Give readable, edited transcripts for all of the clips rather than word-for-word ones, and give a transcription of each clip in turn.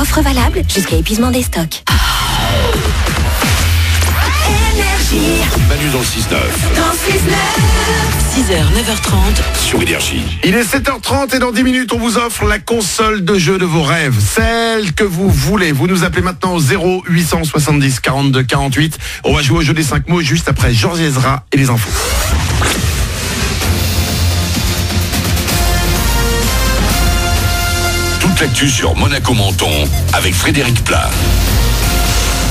Offre valable jusqu'à épuisement des stocks. Manu dans le 6-9. Dans 6h, 9h30 sur Énergie. Il est 7h30 et dans 10 minutes, on vous offre la console de jeu de vos rêves. Celle que vous voulez. Vous nous appelez maintenant au 0870 42 48. On va jouer au jeu des 5 mots juste après Georges Ezra et les infos. Toute l'actu sur Monaco Menton avec Frédéric Plat.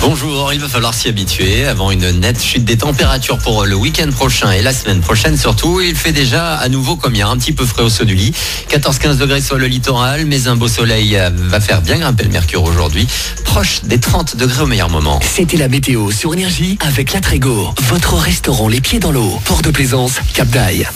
Bonjour, il va falloir s'y habituer avant une nette chute des températures pour le week-end prochain et la semaine prochaine surtout. Il fait déjà à nouveau comme hier, un petit peu frais au saut du lit. 14-15 degrés sur le littoral, mais un beau soleil va faire bien grimper le mercure aujourd'hui. Proche des 30 degrés au meilleur moment. C'était la météo sur Énergie avec Latrego, votre restaurant les pieds dans l'eau. Port de Plaisance, Cap d'Aille.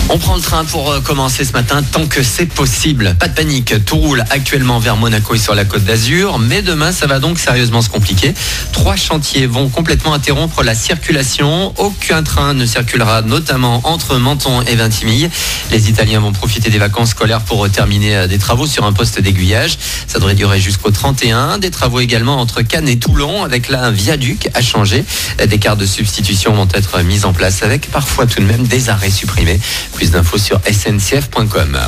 On prend le train pour commencer ce matin tant que c'est possible. Pas de panique, tout roule actuellement vers Monaco et sur la Côte d'Azur, mais demain ça va donc sérieusement se compliquer. 3 chantiers vont complètement interrompre la circulation. Aucun train ne circulera, notamment entre Menton et Vintimille. Les Italiens vont profiter des vacances scolaires pour terminer des travaux sur un poste d'aiguillage. Ça devrait durer jusqu'au 31. Des travaux également entre Cannes et Toulon, avec là un viaduc à changer. Des cartes de substitution vont être mises en place avec parfois tout de même des arrêts supprimés. Plus d'infos sur sncf.com.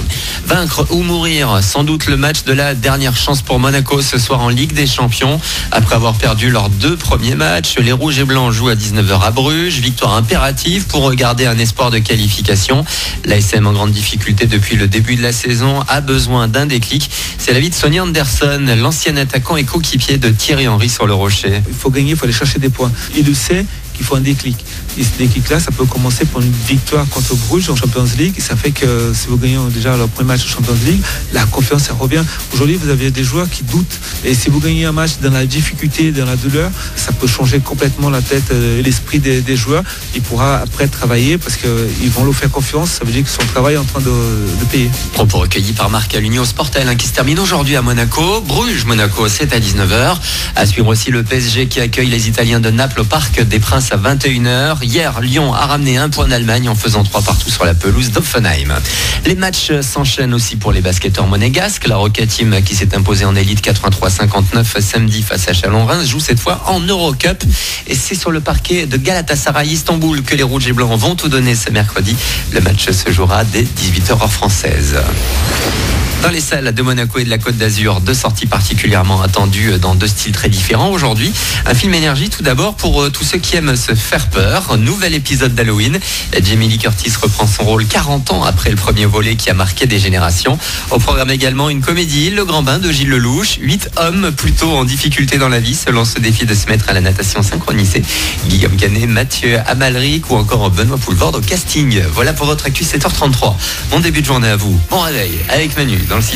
Vaincre ou mourir, sans doute le match de la dernière chance pour Monaco ce soir en Ligue des Champions. Après avoir perdu leurs 2 premiers matchs, les Rouges et Blancs jouent à 19h à Bruges. Victoire impérative pour garder un espoir de qualification. L'ASM en grande difficulté depuis le début de la saison a besoin d'un déclic. C'est l'avis de Sonny Anderson, l'ancien attaquant et coéquipier de Thierry Henry sur le Rocher. Il faut gagner, il faut aller chercher des points. Il le sait qu'il faut un déclic. Et ce déclic-là, ça peut commencer par une victoire contre Bruges en Champions League. Et ça fait que si vous gagnez déjà leur premier match en Champions League, la confiance, elle revient. Aujourd'hui, vous avez des joueurs qui doutent. Et si vous gagnez un match dans la difficulté, dans la douleur, ça peut changer complètement la tête et l'esprit des joueurs. Il pourra après travailler parce qu'ils vont leur faire confiance. Ça veut dire que son travail est en train de payer. Propos recueillis par Marc à l'Union Sportel qui se termine aujourd'hui à Monaco. Bruges-Monaco, c'est à 19h. À suivre aussi le PSG qui accueille les Italiens de Naples au Parc des Princes à 21h. Hier, Lyon a ramené 1 point d'Allemagne en faisant 3 partout sur la pelouse d'Offenheim. Les matchs s'enchaînent aussi pour les basketteurs monégasques. La Rocket Team qui s'est imposée en élite 83-59 samedi face à Chalon-Reims joue cette fois en Eurocup. Et c'est sur le parquet de Galatasaray Istanbul que les Rouges et Blancs vont tout donner ce mercredi. Le match se jouera dès 18h heure française. Dans les salles de Monaco et de la Côte d'Azur, 2 sorties particulièrement attendues dans 2 styles très différents aujourd'hui. Un film Énergie tout d'abord pour tous ceux qui aiment se faire peur. Un nouvel épisode d'Halloween. Jamie Lee Curtis reprend son rôle 40 ans après le premier volet qui a marqué des générations. Au programme également une comédie, Le Grand Bain de Gilles Lelouch. 8 hommes plutôt en difficulté dans la vie se lancent ce défi de se mettre à la natation synchronisée. Guillaume Canet, Mathieu Amalric ou encore Benoît Poulvord au casting. Voilà pour votre actu 7h33. Bon début de journée à vous. Bon réveil avec Manu dans le 6-9.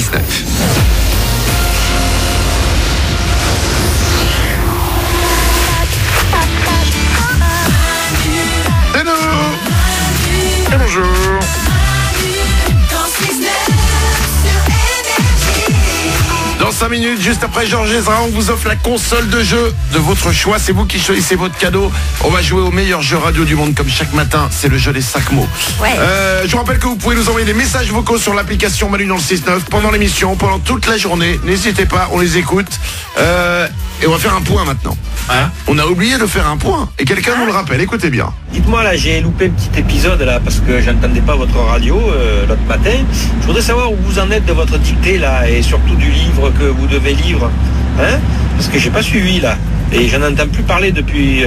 C'est nous. Et bonjour. Dans 5 minutes, juste après Georges Ezra, on vous offre la console de jeu de votre choix. C'est vous qui choisissez votre cadeau. On va jouer au meilleur jeu radio du monde comme chaque matin. C'est le jeu des 5 mots. Ouais. Je vous rappelle que vous pouvez nous envoyer des messages vocaux sur l'application Manu dans le 6-9 pendant l'émission, pendant toute la journée. N'hésitez pas, on les écoute. Et on va faire un point maintenant. Hein? On a oublié de faire un point. Et quelqu'un nous le rappelle. Écoutez bien. Dites-moi là, j'ai loupé un petit épisode là parce que j'entendais pas votre radio l'autre matin. Je voudrais savoir où vous en êtes de votre dictée là et surtout du livre que vous devez lire. Hein? Parce que j'ai pas suivi là. Et j'en entends plus parler depuis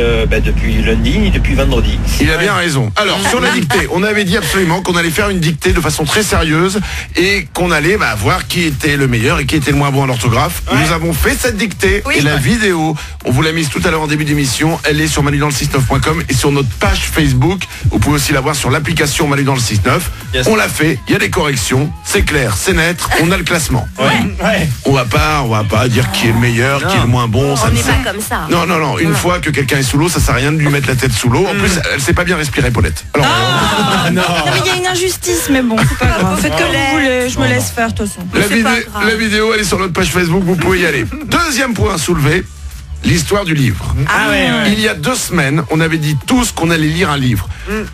lundi ni depuis vendredi. Il a bien raison. Alors, sur la dictée, on avait dit absolument qu'on allait faire une dictée de façon très sérieuse et qu'on allait voir qui était le meilleur et qui était le moins bon à l'orthographe. Ouais. Nous avons fait cette dictée et la vidéo, on vous l'a mise tout à l'heure en début d'émission. Elle est sur manudansle69.com et sur notre page Facebook. Vous pouvez aussi la voir sur l'application Manu dans le 6-9. Yes. On l'a fait, il y a des corrections, c'est clair, c'est net, on a le classement. Ouais. On va pas dire qui est le meilleur, qui est le moins bon. Ça On ne n'est sert- pas comme ça. Non, une fois que quelqu'un est sous l'eau, ça sert à rien de lui mettre la tête sous l'eau. En plus, elle sait pas bien respirer, Paulette. Alors, Non, mais il y a une injustice, mais bon, c'est pas grave. Faites comme vous voulez, je me laisse faire de toute façon. la vidéo, elle est sur notre page Facebook, vous pouvez y aller. Deuxième point soulevé. l'histoire du livre. Ah ouais. Il y a 2 semaines, on avait dit tous qu'on allait lire un livre.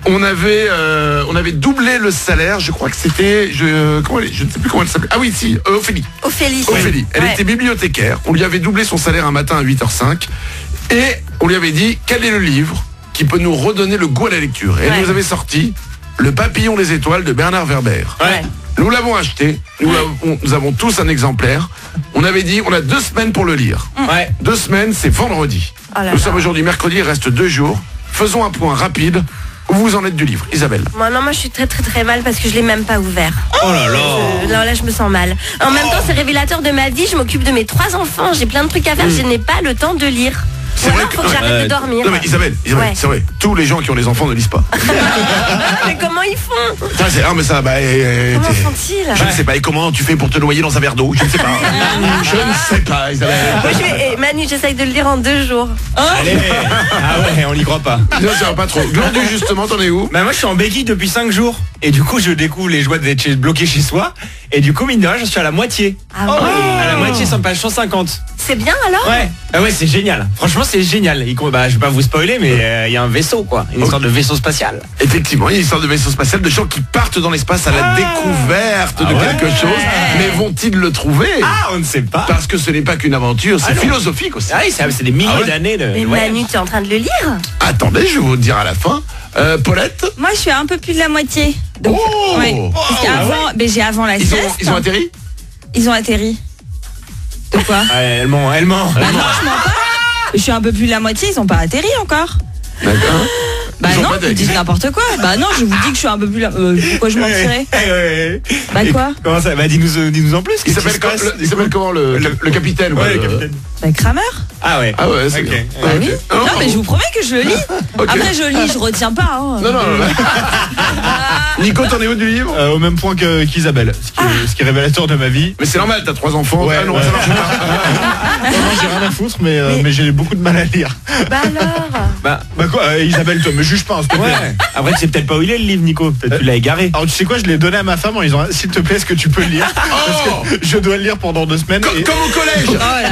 On avait doublé le salaire, je crois que c'était, je ne sais plus comment elle s'appelait. Ah oui, si, Ophélie. Ophélie. Elle Ouais. était bibliothécaire. On lui avait doublé son salaire un matin à 8h05. Et on lui avait dit, quel est le livre qui peut nous redonner le goût à la lecture? Et elle Ouais. nous avait sorti Le Papillon des étoiles de Bernard Werber. Ouais. Nous l'avons acheté, nous avons tous un exemplaire. On avait dit, on a 2 semaines pour le lire. Ouais. 2 semaines, c'est vendredi. Oh là Nous là. sommes aujourd'hui mercredi, il reste 2 jours. Faisons un point rapide. Où vous en êtes du livre, Isabelle? Moi je suis très très très mal parce que je l'ai même pas ouvert. Oh là là. Non, là je me sens mal. En même temps c'est révélateur de ma vie, je m'occupe de mes 3 enfants, j'ai plein de trucs à faire, je n'ai pas le temps de lire. C'est Ou vrai alors que- faut que j'arrête de dormir. Non mais Isabelle, Ouais. c'est vrai. Tous les gens qui ont les enfants ne lisent pas. Mais comment ils font? Mais ça, Comment font-ils? je ne sais pas. Et comment tu fais pour te noyer dans un verre d'eau? Je ne sais pas. Je ne sais pas, Isabelle. Moi, Manu, j'essaye de le lire en 2 jours. Allez. Ah ouais, on n'y croit pas. Non, ça va pas trop. Glandu, justement, t'en es où? Bah moi je suis en béquille depuis 5 jours. Et du coup je découvre les joies d'être bloqué chez soi. Et du coup mine de rien je suis à la moitié. Ah ouais. À la moitié sur page 150. C'est bien alors? Ouais. Ah ouais c'est génial. Franchement c'est génial. Je vais pas vous spoiler mais il y a un vaisseau quoi. Une sorte de vaisseau spatial. Effectivement, il y a une histoire de vaisseau spatial, de gens qui partent dans l'espace à la découverte de quelque chose. Mais vont-ils le trouver? Ah on ne sait pas. Parce que ce n'est pas qu'une aventure, c'est non. philosophique aussi. Ah oui c'est des milliers d'années de Mais voyage. Manu, tu es en train de le lire? Attendez, je vais vous le dire à la fin. Paulette? Moi, je suis à un peu plus de la moitié. Donc, Oh ouais. Parce qu'avant, j'ai avant la sieste. Ils ont atterri? Ils ont atterri. De quoi? Ouais, elle ment. Bah non, je mens pas. Je suis un peu plus de la moitié, ils ont pas atterri encore. D'accord. Bah Ils ont non, pas vous atterri. dites n'importe quoi. Bah non, je vous dis que je suis un peu plus là. Pourquoi je mentirais? Bah Et quoi? Comment ça? Bah dis-nous en plus. Il Qu'est-ce qui s'appelle se passe, il s'appelle comment le capitaine? Ouais, quoi, le capitaine. Bah Kramer. Ah ouais. Ah ouais, c'est Ok. bien. Bah oui. Ah, Non, mais je vous promets que je le lis. Ok. Après, je lis, je retiens pas. Hein. Non. Nico, t'en es où du livre? Au même point qu'Isabelle, ce qui est révélateur de ma vie. Mais c'est normal, t'as 3 enfants. Ouais, Ah non, ouais. ça marche pas. Non, j'ai rien à foutre, mais j'ai beaucoup de mal à lire. Bah alors? Bah Bah quoi, Isabelle, toi, me juge pas, s'il te plaît. ouais. Après tu sais peut-être pas où il est le livre Nico. Peut-être tu l'as égaré. Alors tu sais quoi, je l'ai donné à ma femme en disant s'il te plaît, est-ce que tu peux le lire? Parce que je dois le lire pendant 2 semaines. Comme au collège. Oh là là.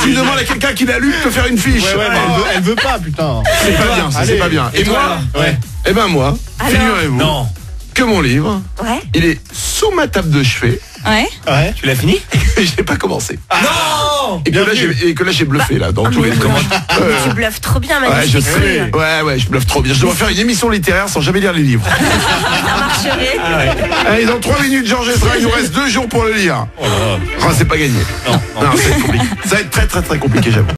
Tu demandes à quelqu'un qui l'a lu de te faire une fiche. Ouais, mais elle veut pas, putain. C'est pas bien, ça, c'est Allez. pas bien. Et Et toi, moi? alors? Ouais. Eh ben moi, Alors? figurez-vous Non. que mon livre, Ouais. il est sous ma table de chevet Ouais. Ouais. Tu l'as fini? et je n'ai pas commencé. Non. Et que là j'ai bluffé là dans tous les trucs. Tu bluffes trop bien, Manu, Ouais, je je t'ai cru. sais. Ouais, je bluffe trop bien. Je dois faire une émission littéraire sans jamais lire les livres. Ça marcherait. Allez, dans 3 minutes, Georges Ezra, il nous reste 2 jours pour le lire. Oh, c'est pas gagné. Non, c'est compliqué. Ça va être très très très compliqué, j'avoue.